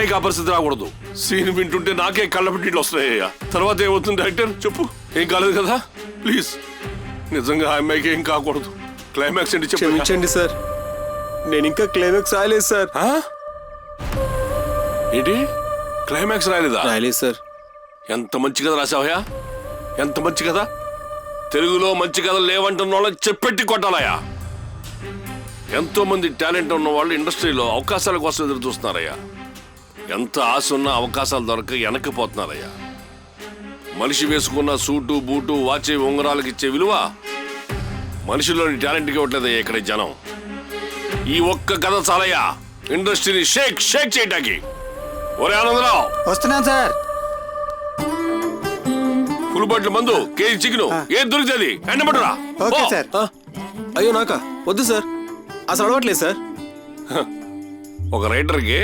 అమ్మాయికి ఆ పరిస్థితి రాకూడదు. సీన్ వింటుంటే నాకే కళ్ళపెట్టిళ్ళు వస్తున్నాయ్యా. తర్వాత ఏమవుతుంది డైరెక్టర్ చెప్పు. ఏం కాలేదు కదా? ప్లీజ్ నిజంగా ఆ అమ్మాయికి ఏం కాకూడదు. క్లైమాక్స్ ఏంటి చెప్పు. క్షమించండి సార్, నేను ఇంకా క్లైమాక్స్ రాయలేదు సార్. ఏంటి క్లైమాక్స్ రాయలేదా? రాయలేదు సార్. ఎంత మంచి కథ రాసావయ్యా, ఎంత మంచి కథ. తెలుగులో మంచి కథలు లేవంటున్న వాళ్ళని చెప్పెట్టి కొట్టాలయ్యా. ఎంతో మంది టాలెంట్ ఉన్న వాళ్ళు ఇండస్ట్రీలో అవకాశాల కోసం ఎదురు చూస్తున్నారయ్యా. ఎంత ఆశ ఉన్నా అవకాశాలు దొరక వెనక్కిపోతున్నారయ్యా. మనిషి వేసుకున్న సూటు బూటు వాచే ఉంగరాలకు ఇచ్చే విలువ మనిషిలోని టాలెంట్కి ఇవ్వట్లేదయ్యా ఇక్కడ జనం. ఈ ఒక్క కథ చాలయ్యా ఇండస్ట్రీని షేక్ షేక్ చేయటానికి. ఒరే ఆనందరావు, వస్తున్నాను సార్. ఫుల్ బాటిల్ మందు, కేజీ చికెన్ ఏం దొరుకుతుంది ఎండబడురా. Okay sir. అయ్యో నాకా వద్దు సార్, అసలు అలవాట్లేదు సార్. ఒక రైటర్కి